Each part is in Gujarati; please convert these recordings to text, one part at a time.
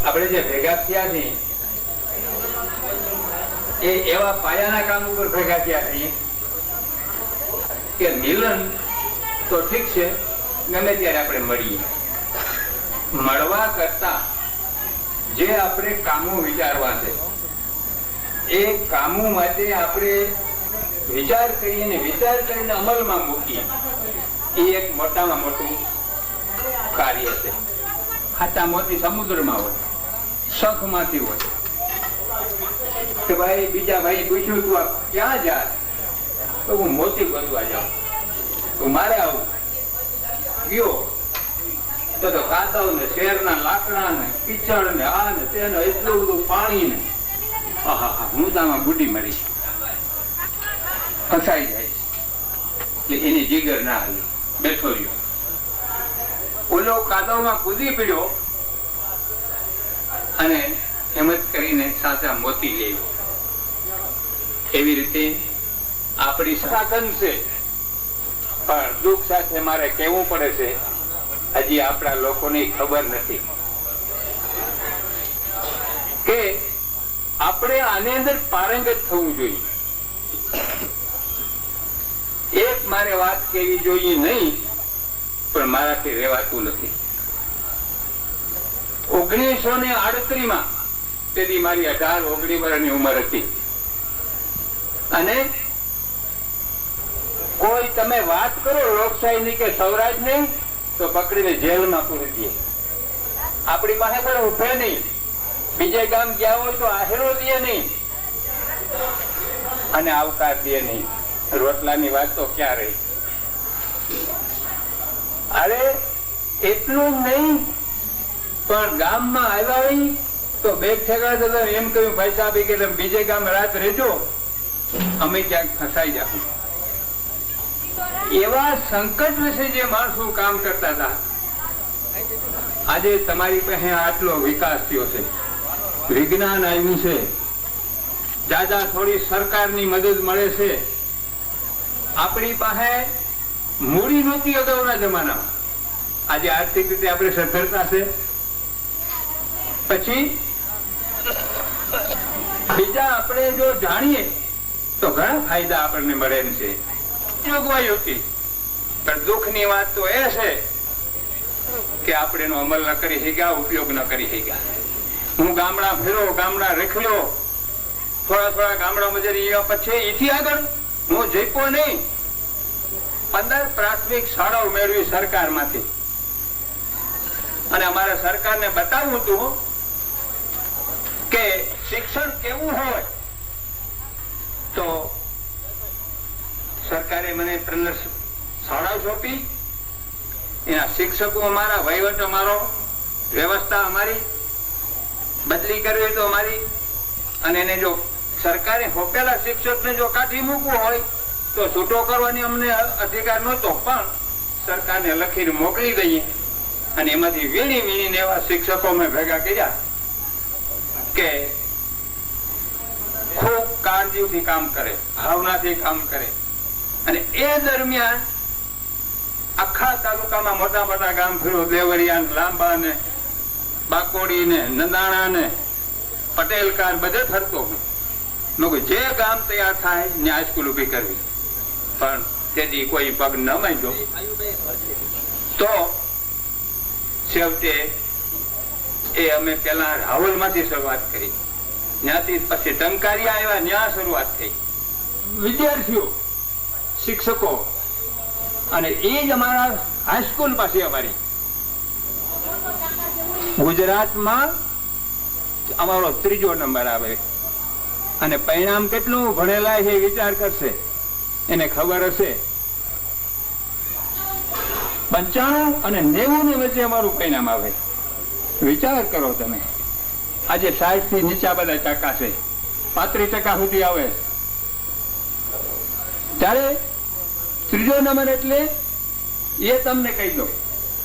આપણે જે ભેગા થયા છીએ એ એવા પાયાના કામ ઉપર ભેગા થયા છીએ કે મિલન તો ઠીક છે, ગમે ત્યારે આપણે મળીએ. મળવા કરતા જે આપણે કામો વિચારવા છે એ કામો માટે આપણે વિચાર કરીને અમલમાં મૂકીએ, એ એક મોટામાં મોટું કાર્ય છે. ખાતા મોતી સમુદ્રમાં હોય, શંખમાંથી હોય કે ભાઈ બીજા ભાઈ પૂછ્યું તું ક્યાં જા, તો હું મોતી ગોતવા જાઉં. તો મારે આવું ગયો તો કાદવ ને શેરના લાકડા ને કીચડ ને આ ને તેને એટલું બધું પાણી ને હું તો આમાં બુડી મરી ફસાઈ જાય એટલે એની જીગર ના આવી, બેઠો રહ્યો. ઓલો કાદવમાં કૂદી પડ્યો અને હિંમત કરીને સાચા મોતી લેવો. એવી રીતે આપણી સાધન છે, પણ દુઃખ સાથે મારે કહેવું પડે છે હજી આપણા લોકોને ખબર નથી કે આપણે આની અંદર પારંગત થવું જોઈએ. એક મારે વાત કહેવી જોઈએ નહીં, પણ મારાથી રહેવાતું નથી. 1938 તેથી મારી 18-19 વર્ષની ઉંમર હતી અને કોઈ તમે વાત કરો લોકશાહીની કે સ્વરાજની તો પકડીને જેલમાં પૂરી દે. આપણી પાસે પણ ઉભે નહીં, બીજે ગામ ગયા હોય તો આહેરો દે નહીં અને આવકાર દે નહીં. રોટલાની વાત તો ક્યાં રહી. અરે એટલું નહીં, પણ ગામમાં આવ્યા હોય તો બેગ ઠેકાડા એમ કહ્યું પૈસા આપી કે બીજે ગામ રાત રહેજો, અમે ક્યાંક ફસાઈ જાશું. એવા સંકટ વિશે જે માણસો કામ કરતા હતા, આજે તમારી પાસે આટલો વિકાસ થયો છે, વિજ્ઞાન આવ્યું છે, દાદા થોડી સરકારની મદદ મળે છે. આપણી પાસે મૂડી નહોતી અગાઉના જમાનામાં, આજે આર્થિક રીતે આપણે સદ્ધરતા છે. પછી બીજા આપણે જો જાણીએ તો ઘણા ફાયદા આપણને મળે છે. જોગવાઈ હતી, પણ દુઃખની વાત તો એ છે કે આપણે એનો અમલ ન કરી શક્યા, ઉપયોગ ન કરી શક્યા. હું ગામડા ફેરો, ગામડા રેખલ્યો, થોડા ગામડામાં જરી પછી એથી આગળ હું જઈકો નહીં. 15 પ્રાથમિક શાળાઓ મેળવી સરકારમાંથી અને અમારા સરકારને બતાવ્યું હતું કે શિક્ષણ કેવું હોય. તો સરકારે મને 3 શાળાઓ સોંપી, એના શિક્ષકો અમારા, વહીવટ અમારો, વ્યવસ્થા અમારી, બદલી કરવી તો અમારી. અને એને જો સરકારે સોંપેલા શિક્ષકને જો કાઢી મૂકવું હોય તો છૂટો કરવાની અમને અધિકાર નહોતો, પણ સરકારને લખીને મોકલી દઈએ અને એમાંથી વીણીને એવા શિક્ષકો મેં ભેગા કર્યા કે ખૂબ કાળજીથી કામ કરે, ભાવનાથી કામ કરે. અને એ દરમિયાન આખા તાલુકામાં મોટા મોટા ગામ ફેરો, દેવરિયા, લાંબા ને બાકોડી ને નંદાણા ને પટેલકાર બધે ફરતો હું. જે ગામ તૈયાર થાય ને આ સ્કૂલ ઉભી કરવી, પણ તેથી કોઈ પગ ન માંડ્યો. તો છેવટે એ અમે પેલા રાવલ માંથી શરૂઆત કરી, ત્યાંથી પછી ટંકારિયા આવ્યા, ત્યાં શરૂઆત થઈ. વિદ્યાર્થીઓ, શિક્ષકો, અને એ જ અમારા હાઈસ્કૂલ પાસે અમારી ગુજરાતમાં અમારો 3જો નંબર આવે. અને પરિણામ કેટલું ભણેલા છે વિચાર કરશે, એને ખબર હશે. 95 અને 90 ની વચ્ચે અમારું પરિણામ આવે. વિચાર કરો તમે, આજે 60 થી નીચા બધા ટકા છે, 35% સુધી આવે. ત્યારે 3જો નંબર એટલે એ તમને કહી દો,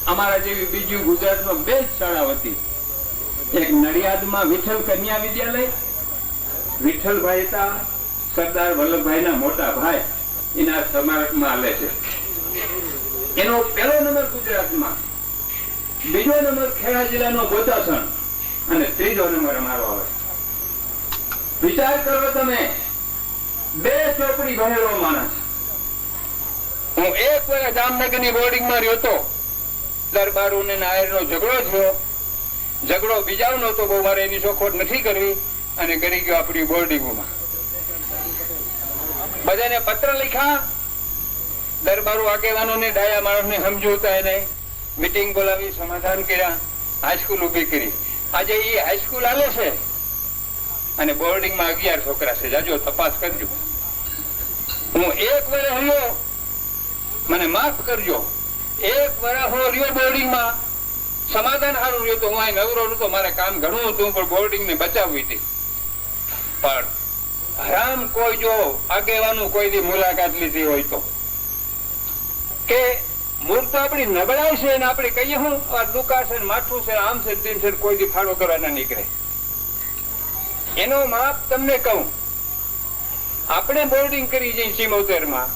અમારા જેવી બીજી ગુજરાતમાં 2 જ શાળા હતી. એક નડિયાદમાં વિઠ્ઠલ કન્યા વિદ્યાલય, વિઠ્ઠલભાઈ હતા સરદાર વલ્લભભાઈ ના મોટા ભાઈ, એના સ્મારકમાં હાલે છે. એનો 1લો નંબર ગુજરાતમાં, 2જો નંબર ખેડા જિલ્લાનો ગોતાસણ અને ત્રીજો નંબર મારો આવે. વિચાર કરો તમે, 2 ચોપડી ભણેલો માણસ. હું 1 વર્ષ જામનગરની બોર્ડિંગમાં રહ્યો હતો. દરબારો ને નાયરનો ઝઘડો થયો. ઝઘડો બીજાનો નહોતો, બહુ મારે એની ચોખવટ નથી કરવી, અને કરી ગયો આપણી બોર્ડિંગોમાં. બધાને પત્ર લખ્યા, દરબારો આગેવાનોને, ડાયા માણસને સમજોતા એને મીટિંગ બોલાવી, સમાધાન કર્યા, હાઈસ્કૂલ ઉભી કરી. આજે એ હાઈસ્કૂલ આલે છે અને બોર્ડિંગમાં 11 છોકરા છે. જાજો તપાસ કરજો. હું 1 વર્ષ રહ્યો, મને માફ કરજો, 1 વર્ષ હું રહ્યો બોર્ડિંગમાં, સમાધાન સારું રહ્યું તો હું અહીં નવરો નતો, મારે કામ ઘણું હતું, પણ બોર્ડિંગ ને બચાવવી હતી. પણ હરામ કોઈ જો આગેવાનું કોઈ દી મુલાકાત લીધી હોય તો, કે મૂળ તો આપણી નબળાઈ છે ને આપણે કહીએ હું આ દુકા છે, માઠું છે, આમ છે, તેમ છે, કોઈ દી ફાળો કરવા ના નીકળે. એનો માપ તમને કહું, આપણે બોર્ડિંગ કરી જઈ 74 માં,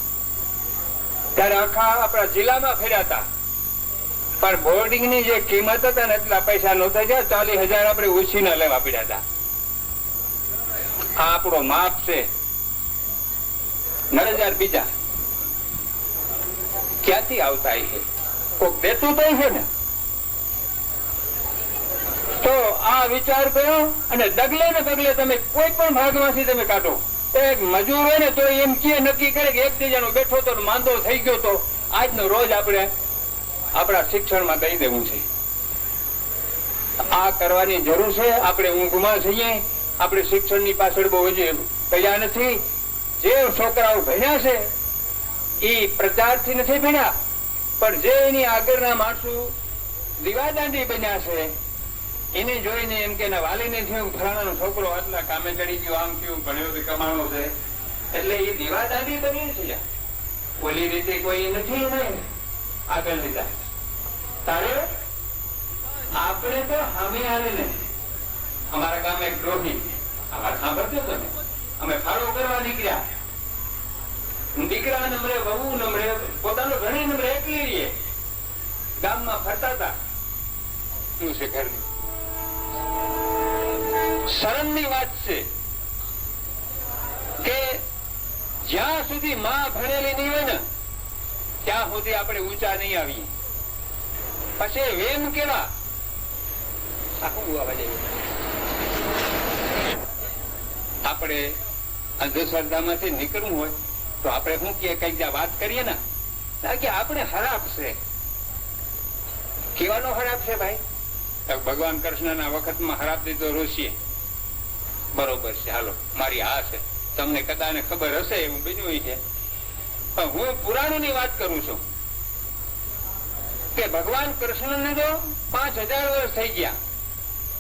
ત્યારે આખા આપણા જિલ્લામાં ફેર્યા હતા, પણ બોર્ડિંગ ની જે કિંમત હતા ને એટલા પૈસા નહોતા, 40,000 આપણે ઉછીના લેવા પડ્યા હતા. આ આપણો માપ છે. 9,000 બીજા ક્યાંથી આવતા છે? કોક દેતું તો છે ને. તો આ વિચાર કરો, અને ડગલે ને પગલે તમે કોઈ પણ ભાગમાંથી તમે કાઢો. એક મજૂર હોય ને તો એમ કે નક્કી કરે કે 1-2 જણો બેઠો તો માંદો થઈ ગયો તો આજનો રોજ આપણે આપણા શિક્ષણમાં દઈ દેવું છે. આ કરવાની જરૂર છે. આપણે ઊંઘમાં છીએ, આપણે શિક્ષણની પાછળ બહુ જ તૈયાર નથી. જે છોકરાઓ ભણ્યા છે એ પ્રચારથી નથી ભણ્યા, પણ જે એની આગળના માણસો દીવાદાંડી બન્યા છે એને જોઈને એમ કે વાલીને થયું ફલાણાનો છોકરો આટલા કામે ચડી ગયો, આમ થયું, ભણ્યો કે કમાણો છે, એટલે એ દીવાદાંડી બની છે. ઓલી રીતે કોઈ નથી નહીં આગળ લીધા. તારે આપણે તો હામે આવીને અમારા ગામ એક ડોહી, અમારા સાંભળજો તમે, અમે ફાળો કરવા નીકળ્યા. દીકરા નંબરે, વહુ નંબરે, પોતાનો ઘણી નંબરે એકલી રહીએ, ગામમાં ફરતા હતા. શું છે ઘરની શરમની વાત છે કે જ્યાં સુધી માં ભણેલી નહીં હોય ને ત્યાં સુધી આપણે ઊંચા નહીં આવીએ. પછી વેમ કેવા આપણે અંધશ્રદ્ધામાંથી નીકળવું હોય તો આપણે શું કે કઈક વાત કરીએ ને કે આપણે ખરાબ છે. કેવાનો ખરાબ છે ભાઈ? ભગવાન કૃષ્ણના વખતમાં ખરાબ દીધો ઋષિએ. બરોબર છે, હાલો મારી આ છે, તમને કદાચ ખબર હશે એવું બીજું છે, પણ હું પુરાણોની વાત કરું છું કે ભગવાન કૃષ્ણને તો 5,000 વર્ષ થઈ ગયા,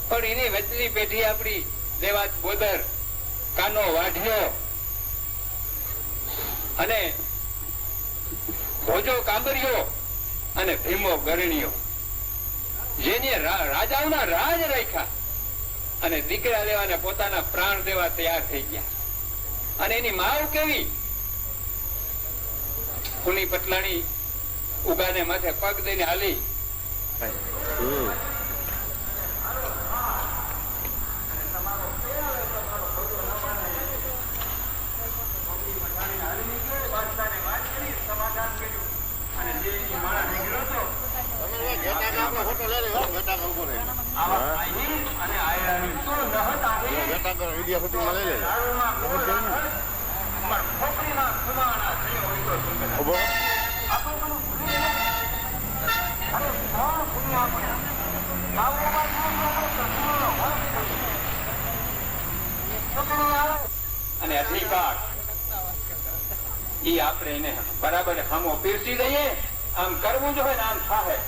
પણ એની વચલી પેઢી આપણી દેવાજ બોદર, કાનો વાઢિયો અને ભોજો કાંબરિયો અને ભીમો ગરણીયો, જેને રાજાઓના રાજ રાખ્યા અને દીકરા દેવાને પોતાના પ્રાણ દેવા તૈયાર થઈ ગયા. અને એની માવ કેવી? ખુલી પટલાણી ઉગાને માથે પગ દઈને હાલી. અને અધિકાર ઈ આપણે એને બરાબર સામો પીરસી દઈએ. આમ કરવું જોઈએ ને આમ થાય.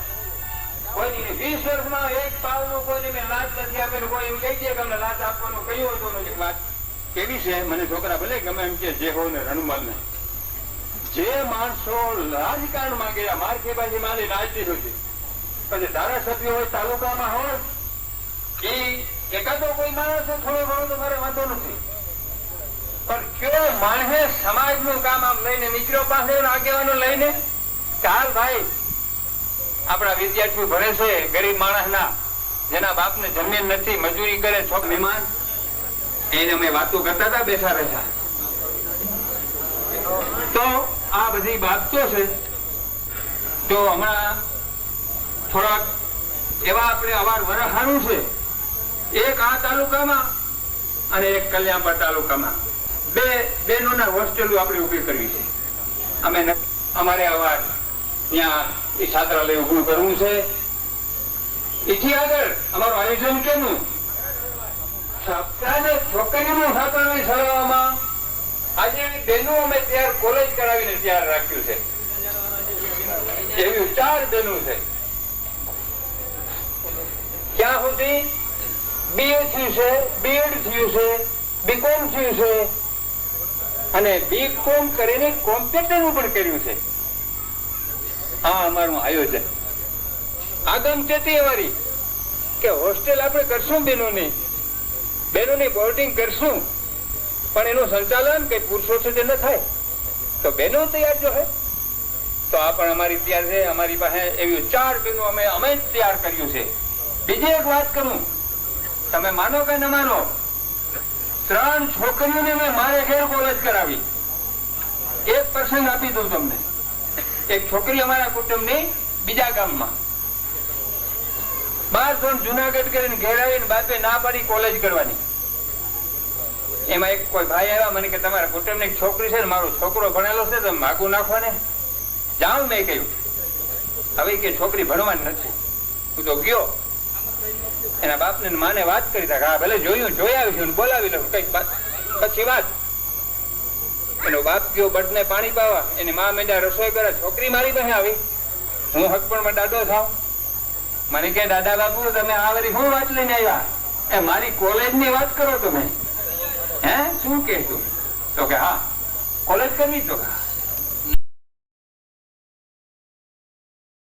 કોઈ 20 વર્ષમાં એક પાવનું કોઈ મેં લાચ નથી આપેલું, કોઈ એમ કહી દે કે અમને લાચ આપવાનું કહ્યું હતું. વાત કેવી છે? મને છોકરા ભલે ગમે એમ કે જે હોય ને રણુમાલ ને, જે માણસો રાજકારણમાં ગયા, માર્કેબાજી મારી લાચ દીધો છે, પછી ધારાસભ્ય હોય, તાલુકામાં હોય, એ એકાદો કોઈ માણસ થોડો ઘણો તો મારે વાંધો નથી, પણ કયો માણસે સમાજનું કામ આમ લઈને નીકળ્યો પાસે આગેવાનો લઈને, ચાલ ભાઈ આપણા વિદ્યાર્થીઓ ભણે છે, ગરીબ માણસના જેના બાપને જમીન નથી, મજૂરી કરે છો મહેમાન, એને અમે વાતો કરતા હતા બેઠા બેઠા. તો આ બધી બાબતો છે. તો હમણાં થોડાક એવા આપણે અવાર વરહાણું છે, એક આ તાલુકામાં અને એક કલ્યાણપુર તાલુકામાં બે બહેનોના હોસ્ટેલો આપણે ઉભી કરવી છે. અમે અમારે અવાર ત્યાં એ છાત્રાલય ઉભું કરવું છે. એથી આગળ અમારું આયોજન કેનું છોકરીઓનું છાત્રાલય ચલાવવામાં આજે બહેનો અમે તૈયાર કોલેજ કરાવીને તૈયાર રાખ્યું છે. એવી 4 બહેનો છે. ક્યાં સુધી BA થયું છે, BEd થયું છે, BCom થયું છે અને BCom કરીને કોમ્પ્યુટરનું પણ કર્યું છે. હા, અમારું આયોજન આગમ છે અમારી કે હોસ્ટેલ આપણે કરશું બહેનોની બોર્ડિંગ કરશું, પણ એનું સંચાલન કઈ પુરુષો સુધી ન થાય. તો બહેનો તૈયાર જો હે તો આ પણ અમારી તૈયાર છે. અમારી પાસે એવી 4 બહેનો અમે જ તૈયાર કર્યું છે. બીજી એક વાત કરું, તમે માનો કે ન માનો, 3 છોકરીઓને મેં મારે ઘેર કોલેજ કરાવી. એક પ્રસંગ આપી દઉં તમને. એક છોકરી અમારા કુટુંબની બીજા ગામમાં 12 ધોરણ જુનાગઢ કરીને ઘેર આવીને બાપે ના પાડી કોલેજ કરવાની. એમાં એક કોઈ ભાઈ આવ્યા મને કે તમારા કુટુંબની એક છોકરી છે ને, મારો છોકરો ભણેલો છે, તમે માગું નાખો ને. જાઉં મેં કહ્યું. હવે કે છોકરી ભણવાની નથી. હું તો ગયો, એના બાપને માને વાત કરી હતા, હા ભલે જોઈ આવીશું, બોલાવી લઉં કઈક પછી વાત. એનો બાપ ગયો બળદને પાણી પાવા, એની મા મેં રસોઈ કરે, છોકરી મારી પાસે આવી. હું હકપણમાં દાદો થાવ. મને કે દાદા બાપુ તમે આ વળી શું વાત લઈને આવ્યા? એ મારી કોલેજ ની વાત કરો તમે. હે શું કહેતું? તો કે હા કોલેજ કરવી. તો